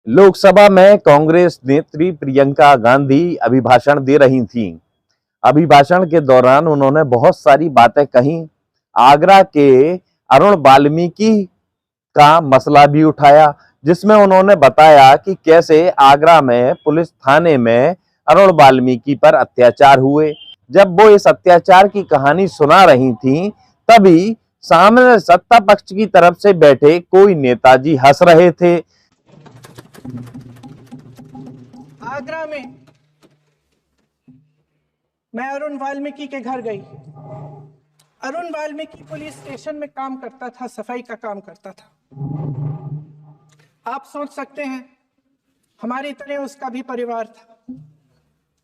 लोकसभा में कांग्रेस नेत्री प्रियंका गांधी अभिभाषण दे रही थीं। अभिभाषण के दौरान उन्होंने बहुत सारी बातें कही। आगरा के अरुण वाल्मीकि का मसला भी उठाया, जिसमें उन्होंने बताया कि कैसे आगरा में पुलिस थाने में अरुण वाल्मीकि पर अत्याचार हुए। जब वो इस अत्याचार की कहानी सुना रही थीं, तभी सामने सत्ता पक्ष की तरफ से बैठे कोई नेताजी हंस रहे थे। आगरा में मैं अरुण वाल्मीकि के घर गई। अरुण वाल्मीकि पुलिस स्टेशन में काम करता था, सफाई का काम करता था। आप सोच सकते हैं हमारी तरह उसका भी परिवार था।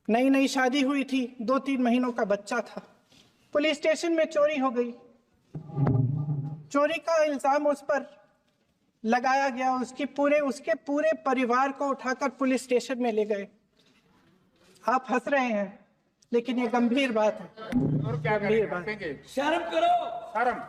नई नई शादी हुई थी, 2-3 महीनों का बच्चा था। पुलिस स्टेशन में चोरी हो गई। चोरी का इल्जाम उस पर लगाया गया। उसके पूरे परिवार को उठाकर पुलिस स्टेशन में ले गए। आप हंस रहे हैं, लेकिन ये गंभीर बात है। और क्या गंभीर बात? शर्म करो, शर्म।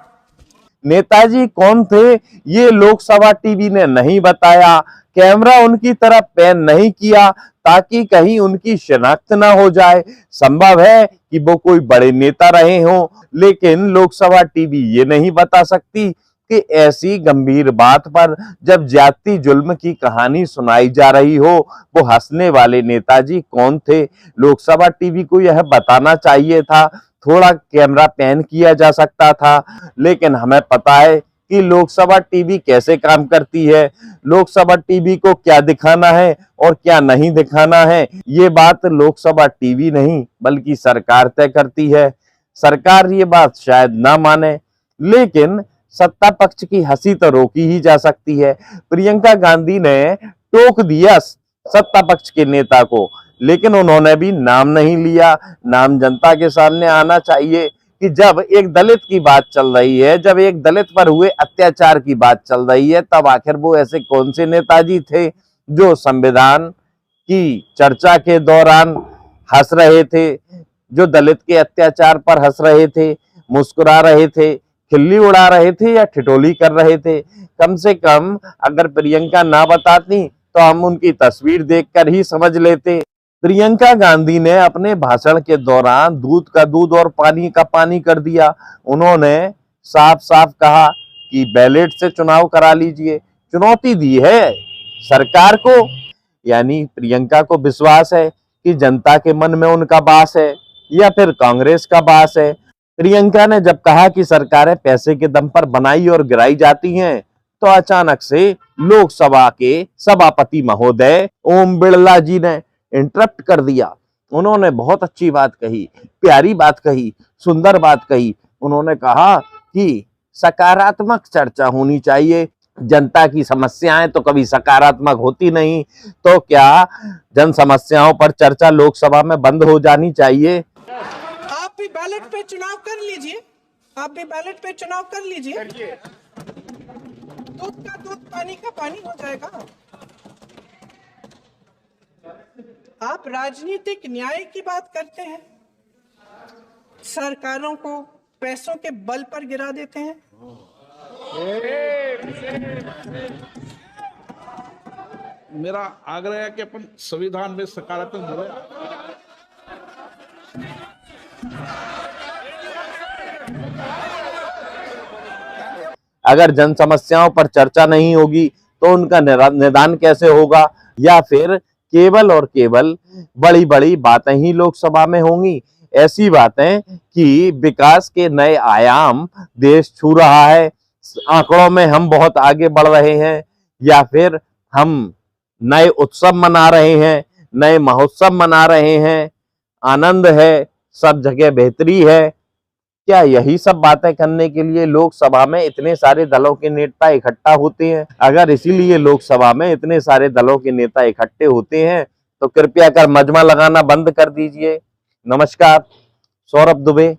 नेताजी कौन थे ये लोकसभा टीवी ने नहीं बताया। कैमरा उनकी तरफ पैन नहीं किया ताकि कहीं उनकी शिनाख्त ना हो जाए। संभव है कि वो कोई बड़े नेता रहे हों, लेकिन लोकसभा टीवी ये नहीं बता सकती कि ऐसी गंभीर बात पर जब ज्यादती जुल्म की कहानी सुनाई जा रही हो, वो हंसने वाले नेताजी कौन थे। लोकसभा टीवी को यह बताना चाहिए था, थोड़ा कैमरा पैन किया जा सकता था। लेकिन हमें पता है कि लोकसभा टीवी कैसे काम करती है, लोकसभा टीवी को क्या दिखाना है और क्या नहीं दिखाना है, ये बात लोकसभा टीवी नहीं बल्कि सरकार तय करती है। सरकार ये बात शायद ना माने, लेकिन सत्ता पक्ष की हंसी तो रोकी ही जा सकती है। प्रियंका गांधी ने टोक दिया सत्ता पक्ष के नेता को, लेकिन उन्होंने भी नाम नहीं लिया। नाम जनता के सामने आना चाहिए कि जब एक दलित की बात चल रही है, जब एक दलित पर हुए अत्याचार की बात चल रही है, तब आखिर वो ऐसे कौन से नेताजी थे जो संविधान की चर्चा के दौरान हंस रहे थे, जो दलित के अत्याचार पर हंस रहे थे, मुस्कुरा रहे थे, खिल्ली उड़ा रहे थे या ठिठोली कर रहे थे। कम से कम अगर प्रियंका ना बताती तो हम उनकी तस्वीर देखकर ही समझ लेते। प्रियंका गांधी ने अपने भाषण के दौरान दूध का दूध और पानी का पानी कर दिया। उन्होंने साफ साफ कहा कि बैलेट से चुनाव करा लीजिए। चुनौती दी है सरकार को, यानी प्रियंका को विश्वास है कि जनता के मन में उनका वास है या फिर कांग्रेस का वास है। प्रियंका ने जब कहा कि सरकारें पैसे के दम पर बनाई और गिराई जाती हैं, तो अचानक से लोकसभा के सभापति महोदय ओम बिड़ला जी ने इंटरप्ट कर दिया। उन्होंने बहुत अच्छी बात कही, प्यारी बात कही, सुंदर बात कही। उन्होंने कहा कि सकारात्मक चर्चा होनी चाहिए। जनता की समस्याएं तो कभी सकारात्मक होती नहीं, तो क्या जन समस्याओं पर चर्चा लोकसभा में बंद हो जानी चाहिए? आप भी बैलेट पे चुनाव कर लीजिए, आप भी बैलेट पे चुनाव कर लीजिए। दूध का दूध, पानी का पानी हो जाएगा। आप राजनीतिक न्याय की बात करते हैं, सरकारों को पैसों के बल पर गिरा देते हैं। मेरा आग्रह है कि अपन संविधान में सकारात्मक बोले। अगर जन समस्याओं पर चर्चा नहीं होगी तो उनका निदान कैसे होगा, या फिर केवल और केवल बड़ी बड़ी बातें ही लोकसभा में होंगी। ऐसी बातें कि विकास के नए आयाम देश छू रहा है, आंकड़ों में हम बहुत आगे बढ़ रहे हैं, या फिर हम नए उत्सव मना रहे हैं, नए महोत्सव मना रहे हैं, आनंद है, सब जगह बेहतरी है। क्या यही सब बातें करने के लिए लोकसभा में इतने सारे दलों के नेता इकट्ठा होते हैं? अगर इसीलिए लोकसभा में इतने सारे दलों के नेता इकट्ठे होते हैं तो कृपया कर मजमा लगाना बंद कर दीजिए। नमस्कार, सौरभ दुबे।